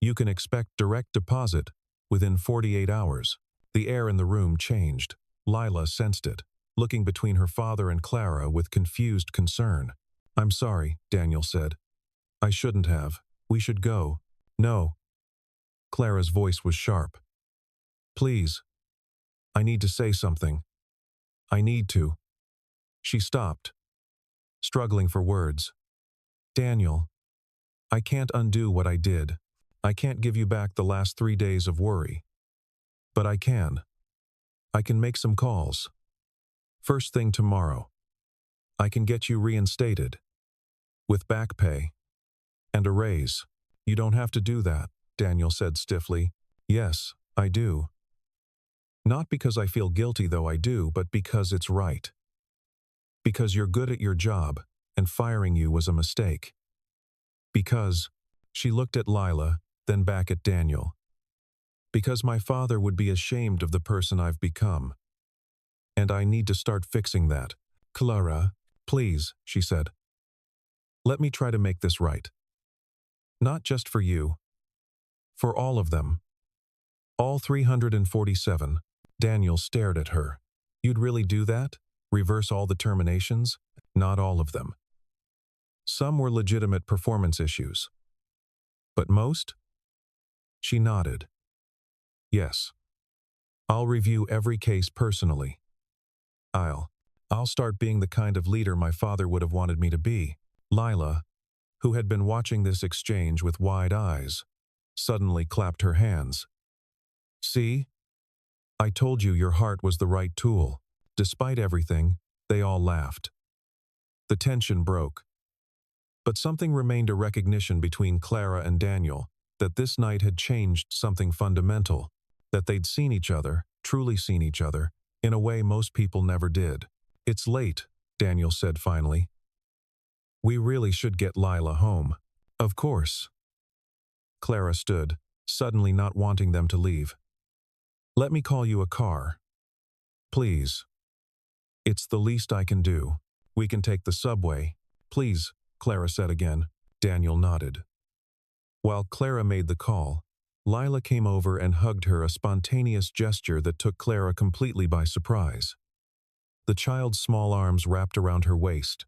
You can expect direct deposit within 48 hours. The air in the room changed. Lila sensed it, looking between her father and Clara with confused concern. "I'm sorry," Daniel said. "I shouldn't have. We should go." "No." Clara's voice was sharp. "Please. I need to say something. I need to." She stopped, struggling for words. "Daniel, I can't undo what I did. I can't give you back the last 3 days of worry. But I can. I can make some calls. First thing tomorrow. I can get you reinstated. With back pay. And a raise." "You don't have to do that," Daniel said stiffly. "Yes, I do. Not because I feel guilty, though I do, but because it's right. Because you're good at your job, and firing you was a mistake. Because," she looked at Lila, then back at Daniel. "Because my father would be ashamed of the person I've become. And I need to start fixing that." "Clara, please," she said. "Let me try to make this right. Not just for you. For all of them. All 347. Daniel stared at her. "You'd really do that? Reverse all the terminations?" "Not all of them. Some were legitimate performance issues. But most?" She nodded. "Yes. I'll review every case personally. I'll start being the kind of leader my father would have wanted me to be." Lila, who had been watching this exchange with wide eyes, suddenly clapped her hands. "See? I told you your heart was the right tool." Despite everything, they all laughed. The tension broke. But something remained, a recognition between Clara and Daniel that this night had changed something fundamental, that they'd seen each other, truly seen each other, in a way most people never did. "It's late," Daniel said finally. "We really should get Lila home." "Of course." Clara stood, suddenly not wanting them to leave. "Let me call you a car. Please. It's the least I can do. We can take the subway." "Please," Clara said again. Daniel nodded. While Clara made the call, Lila came over and hugged her, a spontaneous gesture that took Clara completely by surprise. The child's small arms wrapped around her waist,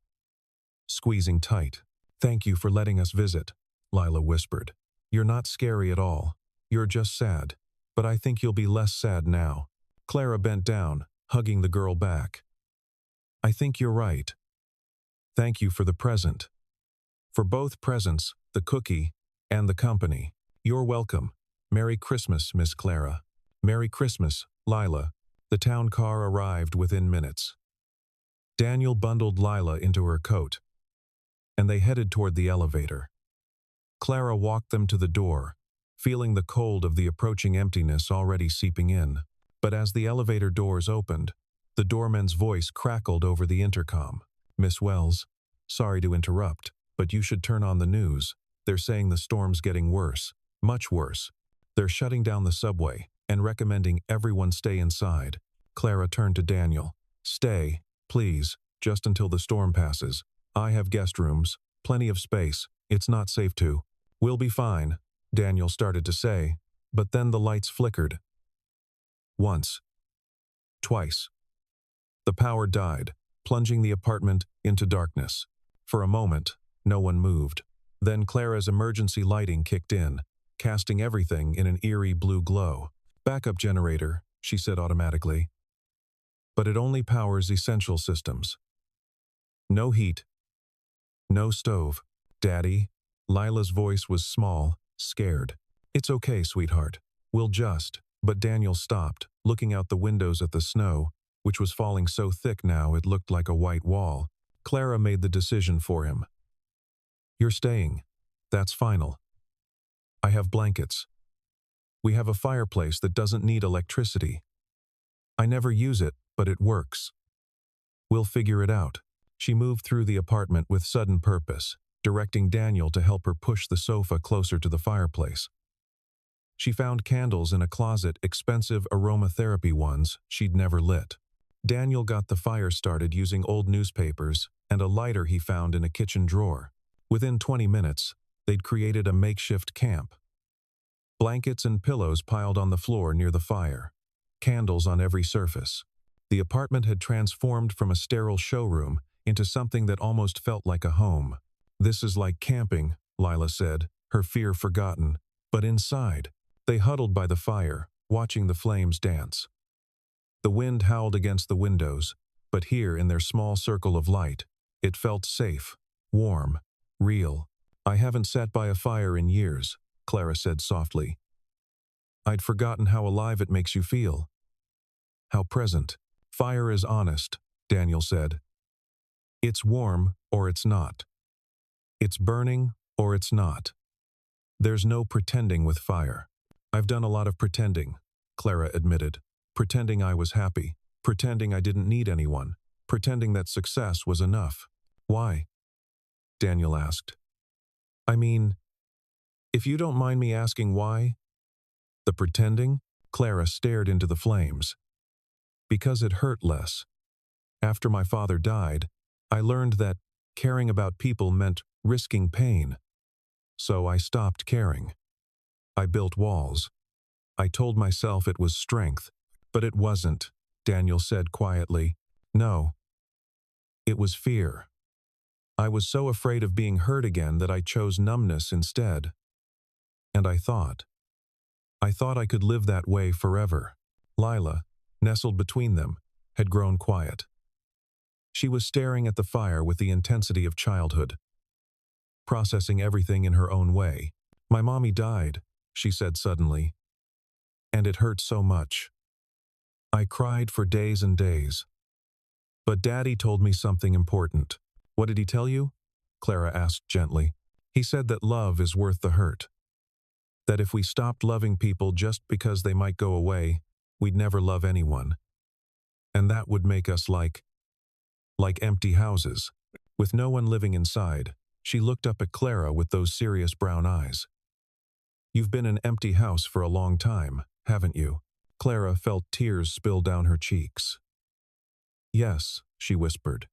squeezing tight. "Thank you for letting us visit," Lila whispered. "You're not scary at all. You're just sad. But I think you'll be less sad now." Clara bent down, hugging the girl back. "I think you're right. Thank you for the present. For both presents, the cookie and the company. You're welcome. Merry Christmas, Miss Clara." "Merry Christmas, Lila." The town car arrived within minutes. Daniel bundled Lila into her coat, and they headed toward the elevator. Clara walked them to the door, feeling the cold of the approaching emptiness already seeping in. But as the elevator doors opened, the doorman's voice crackled over the intercom. "Miss Welles, sorry to interrupt, but you should turn on the news. They're saying the storm's getting worse, much worse. They're shutting down the subway and recommending everyone stay inside. Clara turned to Daniel. Stay, please, just until the storm passes. I have guest rooms, plenty of space. It's not safe to. We'll be fine, Daniel started to say, but then the lights flickered. Once. Twice. The power died, plunging the apartment into darkness. For a moment, no one moved. Then Clara's emergency lighting kicked in, casting everything in an eerie blue glow. Backup generator, she said automatically. But it only powers essential systems. No heat. No stove. Daddy, Lila's voice was small, scared. It's okay, sweetheart. We'll just. But Daniel stopped, looking out the windows at the snow, which was falling so thick now it looked like a white wall. Clara made the decision for him. You're staying. That's final. I have blankets. We have a fireplace that doesn't need electricity. I never use it, but it works. We'll figure it out. She moved through the apartment with sudden purpose, directing Daniel to help her push the sofa closer to the fireplace. She found candles in a closet, expensive aromatherapy ones she'd never lit. Daniel got the fire started using old newspapers and a lighter he found in a kitchen drawer. Within 20 minutes, they'd created a makeshift camp. Blankets and pillows piled on the floor near the fire. Candles on every surface. The apartment had transformed from a sterile showroom into something that almost felt like a home. This is like camping, Lila said, her fear forgotten. But inside, they huddled by the fire, watching the flames dance. The wind howled against the windows, but here in their small circle of light, it felt safe, warm, real. I haven't sat by a fire in years, Clara said softly. I'd forgotten how alive it makes you feel. How present. Fire is honest, Daniel said. It's warm or it's not. It's burning or it's not. There's no pretending with fire. I've done a lot of pretending, Clara admitted. Pretending I was happy. Pretending I didn't need anyone. Pretending that success was enough. Why? Daniel asked. I mean, if you don't mind me asking why? The pretending? Clara stared into the flames. Because it hurt less. After my father died, I learned that caring about people meant risking pain. So I stopped caring. I built walls. I told myself it was strength, but it wasn't, Daniel said quietly. No. It was fear. I was so afraid of being hurt again that I chose numbness instead. And I thought I could live that way forever. Lila, nestled between them, had grown quiet. She was staring at the fire with the intensity of childhood, processing everything in her own way. My mommy died, she said suddenly. And it hurt so much. I cried for days and days. But Daddy told me something important. What did he tell you? Clara asked gently. He said that love is worth the hurt. That if we stopped loving people just because they might go away, we'd never love anyone. And that would make us like empty houses, with no one living inside. She looked up at Clara with those serious brown eyes. You've been an empty house for a long time, haven't you? Clara felt tears spill down her cheeks. Yes, she whispered.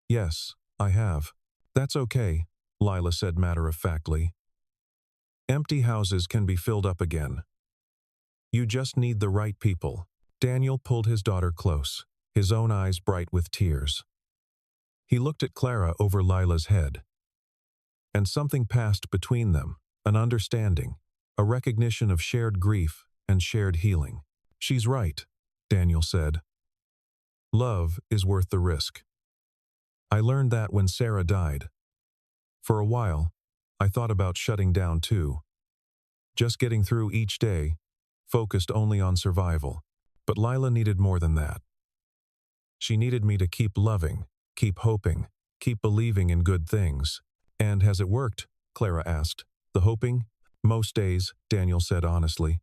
Yes, I have. That's okay, Lila said matter-of-factly. Empty houses can be filled up again. You just need the right people. Daniel pulled his daughter close, his own eyes bright with tears. He looked at Clara over Lila's head. And something passed between them, an understanding, a recognition of shared grief and shared healing. She's right, Daniel said. Love is worth the risk. I learned that when Sarah died. For a while, I thought about shutting down too. Just getting through each day, focused only on survival. But Lila needed more than that. She needed me to keep loving, keep hoping, keep believing in good things. And has it worked? Clara asked. The hoping? Most days, Daniel said honestly.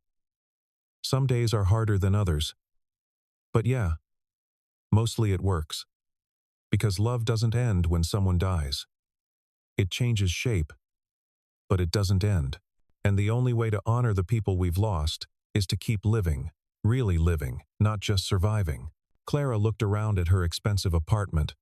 Some days are harder than others. But yeah, mostly it works. Because love doesn't end when someone dies. It changes shape. but it doesn't end. And the only way to honor the people we've lost is to keep living, really living, not just surviving. Clara looked around at her expensive apartment,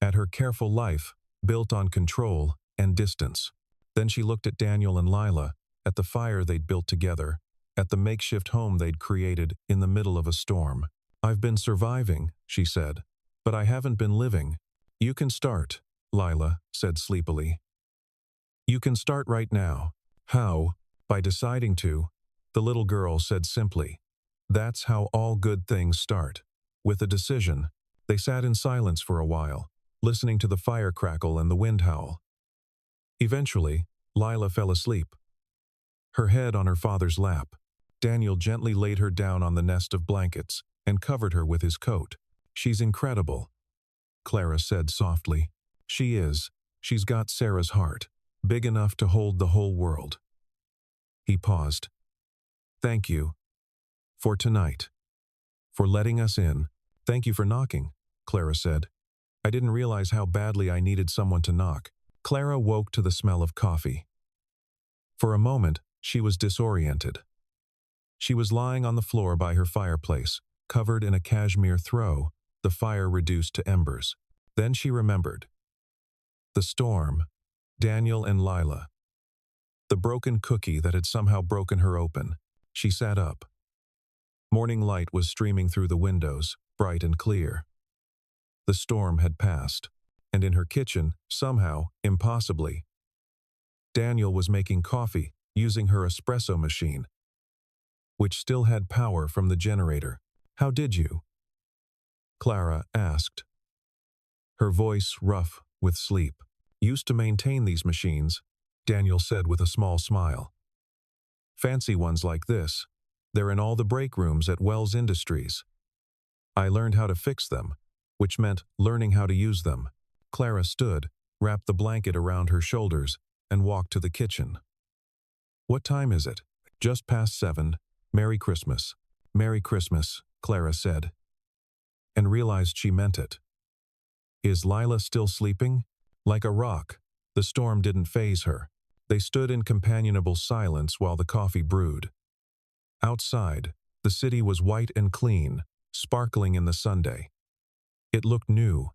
at her careful life, built on control and distance. Then she looked at Daniel and Lila, at the fire they'd built together, at the makeshift home they'd created in the middle of a storm. "I've been surviving," she said, "but I haven't been living." "You can start," Lila said sleepily. "You can start right now." "How?" "By deciding to," the little girl said simply. "That's how all good things start. With a decision." They sat in silence for a while, listening to the fire crackle and the wind howl. Eventually, Lila fell asleep, her head on her father's lap. Daniel gently laid her down on the nest of blankets and covered her with his coat. "She's incredible," Clara said softly. "She is. She's got Sarah's heart, big enough to hold the whole world." He paused. "Thank you. For tonight. For letting us in. Thank you for knocking," Clara said. "I didn't realize how badly I needed someone to knock." Clara woke to the smell of coffee. For a moment, she was disoriented. She was lying on the floor by her fireplace, covered in a cashmere throw, the fire reduced to embers. Then she remembered. The storm, Daniel and Lila. The broken cookie that had somehow broken her open. She sat up. Morning light was streaming through the windows, bright and clear. The storm had passed, and in her kitchen, somehow, impossibly, Daniel was making coffee using her espresso machine, which still had power from the generator. "How did you?" Clara asked, her voice rough with sleep. "Used to maintain these machines," Daniel said with a small smile. "Fancy ones like this. They're in all the break rooms at Welles Industries. I learned how to fix them, which meant learning how to use them." Clara stood, wrapped the blanket around her shoulders, and walked to the kitchen. "What time is it?" "Just past 7. Merry Christmas." "Merry Christmas," Clara said, and realized she meant it. Is Lila still sleeping? Like a rock, the storm didn't faze her. They stood in companionable silence while the coffee brewed. Outside, the city was white and clean, sparkling in the Sunday. It looked new.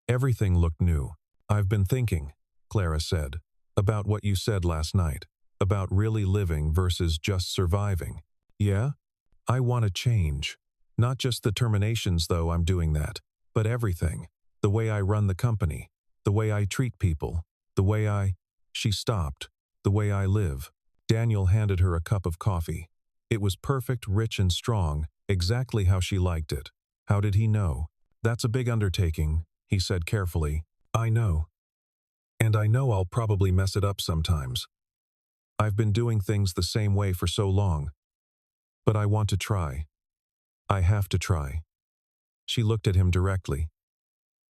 Everything looked new. "I've been thinking," Clara said, "about what you said last night, about really living versus just surviving." "Yeah? I want to change. Not just the terminations, though I'm doing that, but everything. The way I run the company, the way I treat people, the way I—" She stopped. "The way I live." Daniel handed her a cup of coffee. It was perfect, rich and strong, exactly how she liked it. How did he know? "That's a big undertaking," he said carefully. "I know. And I know I'll probably mess it up sometimes. I've been doing things the same way for so long. But I want to try. I have to try." She looked at him directly.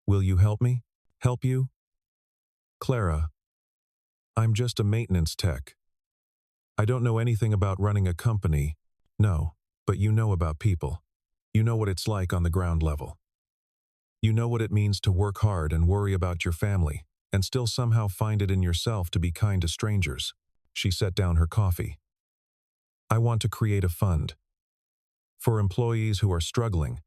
"Will you help me? Help you?" "Clara, I'm just a maintenance tech. I don't know anything about running a company. No, but you know about people. You know what it's like on the ground level. You know what it means to work hard and worry about your family, and still somehow find it in yourself to be kind to strangers." She set down her coffee. "I want to create a fund. For employees who are struggling.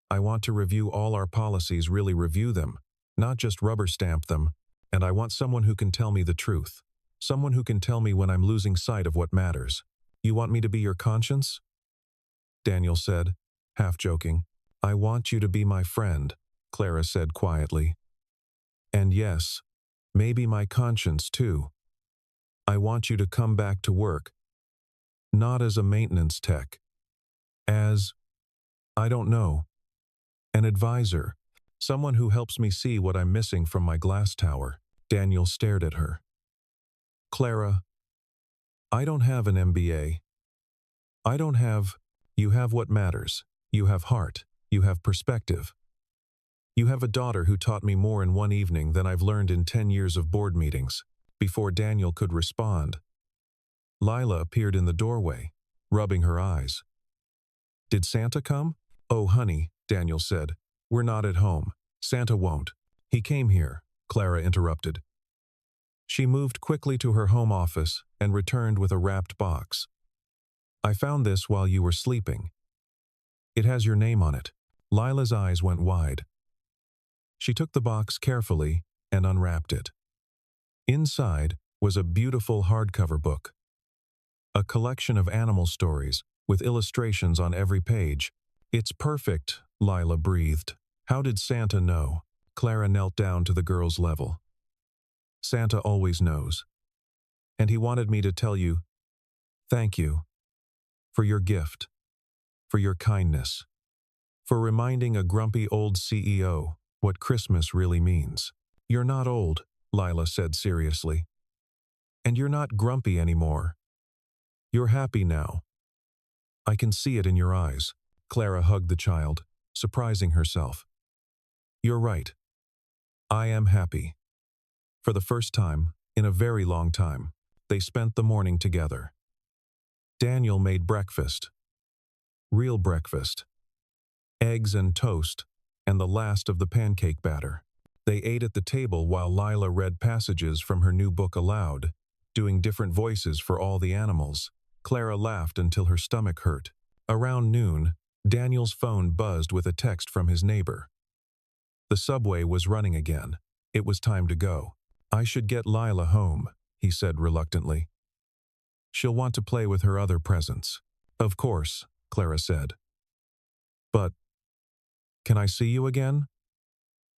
I want to review all our policies, really review them, not just rubber stamp them, and I want someone who can tell me the truth. Someone who can tell me when I'm losing sight of what matters." "You want me to be your conscience?" Daniel said, half joking. "I want you to be my friend," Clara said quietly. "And yes, maybe my conscience too. I want you to come back to work. Not as a maintenance tech. As, I don't know, an advisor. Someone who helps me see what I'm missing from my glass tower." Daniel stared at her. "Clara, I don't have an MBA. I don't have—" "You have what matters. You have heart. You have perspective. You have a daughter who taught me more in one evening than I've learned in 10 years of board meetings." Before Daniel could respond, Lila appeared in the doorway, rubbing her eyes. "Did Santa come?" "Oh, honey," Daniel said, "we're not at home. Santa won't. He came here," Clara interrupted. She moved quickly to her home office and returned with a wrapped box. "I found this while you were sleeping. It has your name on it." Lila's eyes went wide. She took the box carefully and unwrapped it. Inside was a beautiful hardcover book. A collection of animal stories with illustrations on every page. "It's perfect," Lila breathed. "How did Santa know?" Clara knelt down to the girl's level. "Santa always knows. And he wanted me to tell you, thank you. For your gift. For your kindness. For reminding a grumpy old CEO what Christmas really means." "You're not old," Lila said seriously. "And you're not grumpy anymore. You're happy now. I can see it in your eyes." Clara hugged the child, surprising herself. "You're right. I am happy." For the first time, in a very long time, they spent the morning together. Daniel made breakfast. Real breakfast. Eggs and toast, and the last of the pancake batter. They ate at the table while Lila read passages from her new book aloud, doing different voices for all the animals. Clara laughed until her stomach hurt. Around noon, Daniel's phone buzzed with a text from his neighbor. The subway was running again. It was time to go. "I should get Lila home," he said reluctantly. "She'll want to play with her other presents." "Of course," Clara said. "But, can I see you again?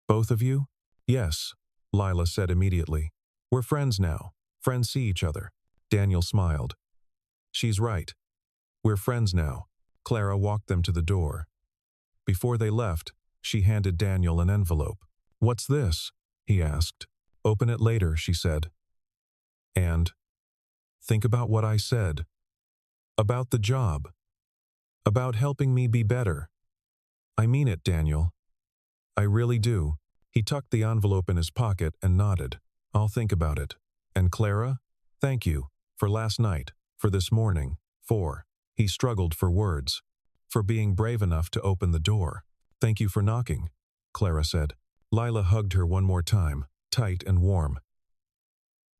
Both of you?" "Yes," Lila said immediately. "We're friends now. Friends see each other." Daniel smiled. "She's right. We're friends now." Clara walked them to the door. Before they left, she handed Daniel an envelope. "What's this?" he asked. "Open it later," she said. "And think about what I said. About the job. About helping me be better. I mean it, Daniel. I really do." He tucked the envelope in his pocket and nodded. "I'll think about it. And Clara, thank you, for last night, for this morning, for..." He struggled for words. "For being brave enough to open the door." "Thank you for knocking," Clara said. Lila hugged her one more time, tight and warm.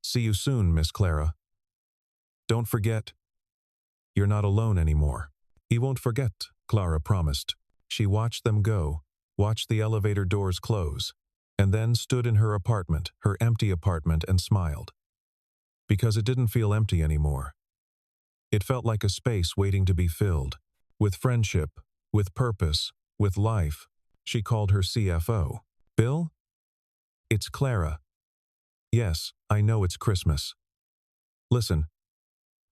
"See you soon, Miss Clara. Don't forget, you're not alone anymore." "He won't forget," Clara promised. She watched them go, watched the elevator doors close, and then stood in her apartment, her empty apartment, and smiled. Because it didn't feel empty anymore. It felt like a space waiting to be filled. With friendship, with purpose, with life. She called her CFO. "Bill? It's Clara. Yes, I know it's Christmas. Listen,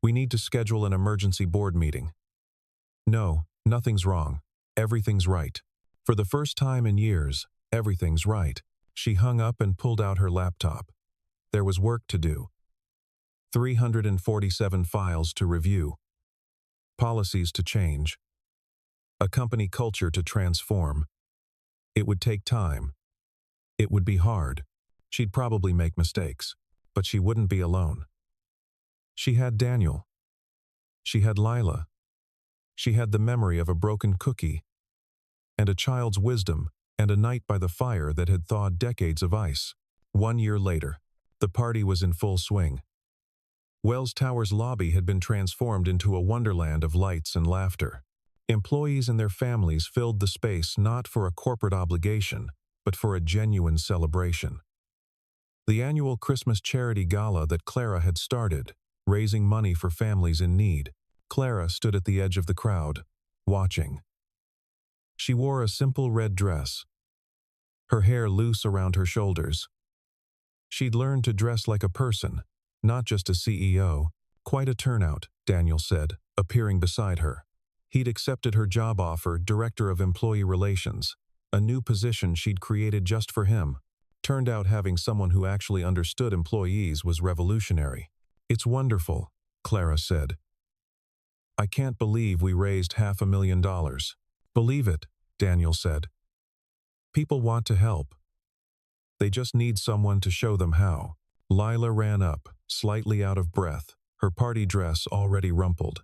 we need to schedule an emergency board meeting." "No, nothing's wrong. Everything's right. For the first time in years, everything's right." She hung up and pulled out her laptop. There was work to do. 347 files to review. Policies to change. A company culture to transform. It would take time. It would be hard. She'd probably make mistakes, but she wouldn't be alone. She had Daniel. She had Lila. She had the memory of a broken cookie, and a child's wisdom, and a night by the fire that had thawed decades of ice. 1 year later, the party was in full swing. Wells Tower's lobby had been transformed into a wonderland of lights and laughter. Employees and their families filled the space not for a corporate obligation, but for a genuine celebration. The annual Christmas charity gala that Clara had started, raising money for families in need. Clara stood at the edge of the crowd, watching. She wore a simple red dress, her hair loose around her shoulders. She'd learned to dress like a person, not just a CEO. "Quite a turnout," Daniel said, appearing beside her. He'd accepted her job offer, Director of Employee Relations, a new position she'd created just for him. Turned out having someone who actually understood employees was revolutionary. "It's wonderful," Clara said. "I can't believe we raised $500,000. "Believe it," Daniel said. "People want to help. They just need someone to show them how." Lila ran up, slightly out of breath, her party dress already rumpled.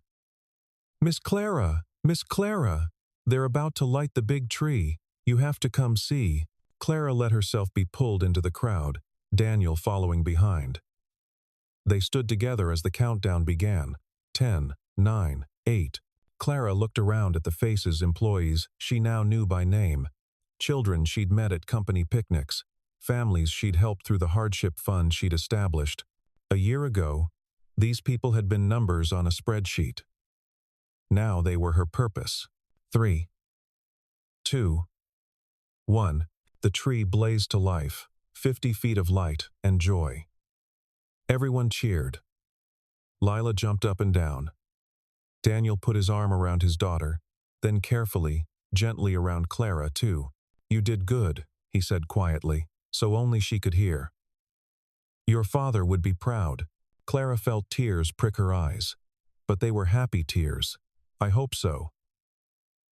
"Miss Clara! Miss Clara! They're about to light the big tree. You have to come see." Clara let herself be pulled into the crowd, Daniel following behind. They stood together as the countdown began. 10, 9, 8. Clara looked around at the faces employees she now knew by name. Children she'd met at company picnics. Families she'd helped through the hardship fund she'd established. A year ago, these people had been numbers on a spreadsheet. Now they were her purpose. 3, 2, 1. The tree blazed to life, 50 feet of light and joy. Everyone cheered. Lila jumped up and down. Daniel put his arm around his daughter, then carefully, gently around Clara too. "You did good," he said quietly, so only she could hear. "Your father would be proud." Clara felt tears prick her eyes, but they were happy tears. "I hope so."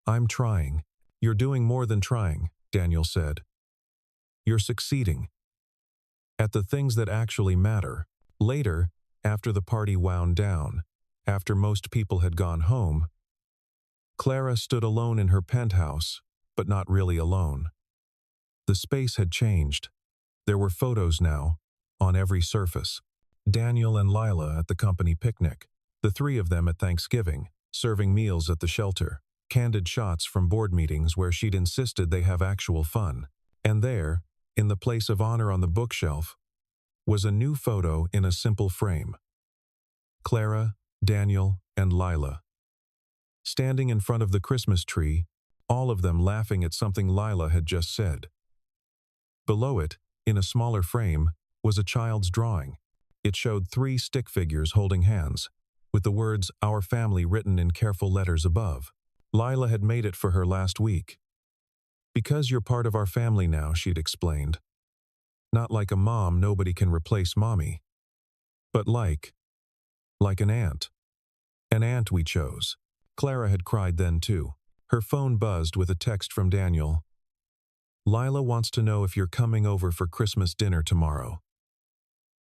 "I'm trying." "You're doing more than trying," Daniel said. "You're succeeding at the things that actually matter." Later, after the party wound down, after most people had gone home, Clara stood alone in her penthouse, but not really alone. The space had changed. There were photos now, on every surface. Daniel and Lila at the company picnic, the three of them at Thanksgiving, serving meals at the shelter, candid shots from board meetings where she'd insisted they have actual fun. And there, in the place of honor on the bookshelf, was a new photo in a simple frame. Clara, Daniel, and Lila. Standing in front of the Christmas tree, all of them laughing at something Lila had just said. Below it, in a smaller frame, was a child's drawing. It showed 3 stick figures holding hands, with the words "Our Family" written in careful letters above. Lila had made it for her last week. "Because you're part of our family now," she'd explained. "Not like a mom, nobody can replace mommy. But like an aunt. An aunt we chose." Clara had cried then too. Her phone buzzed with a text from Daniel. "Lila wants to know if you're coming over for Christmas dinner tomorrow.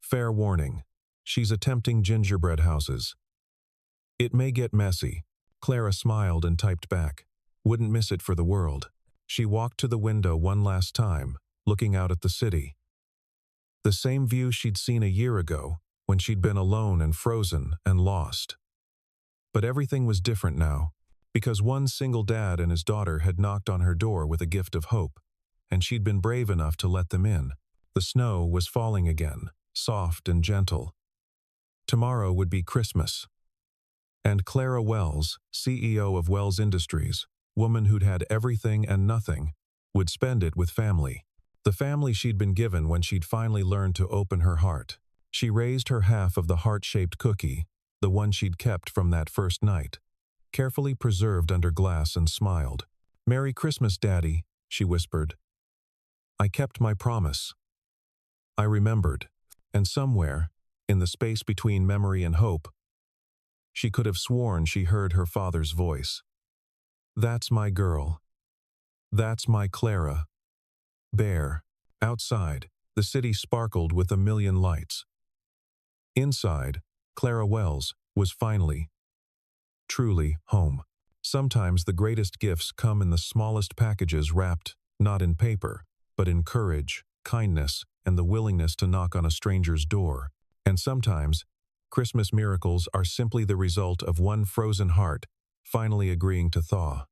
Fair warning, she's attempting gingerbread houses. It may get messy." Clara smiled and typed back. Wouldn't miss it for the world. She walked to the window one last time, looking out at the city. The same view she'd seen a year ago, when she'd been alone and frozen and lost. But everything was different now, because one single dad and his daughter had knocked on her door with a gift of hope, and she'd been brave enough to let them in. The snow was falling again, soft and gentle. Tomorrow would be Christmas. And Clara Welles, CEO of Welles Industries, woman who'd had everything and nothing, would spend it with family. The family she'd been given when she'd finally learned to open her heart. She raised her half of the heart-shaped cookie, the one she'd kept from that first night, carefully preserved under glass, and smiled. "Merry Christmas, Daddy," she whispered. "I kept my promise." I remembered, and somewhere, in the space between memory and hope, she could have sworn she heard her father's voice. "That's my girl. That's my Clara." Bare. Outside, the city sparkled with a million lights. Inside, Clara Welles was finally, truly home. Sometimes the greatest gifts come in the smallest packages, wrapped not in paper, but in courage, kindness, and the willingness to knock on a stranger's door. And sometimes, Christmas miracles are simply the result of one frozen heart finally agreeing to thaw.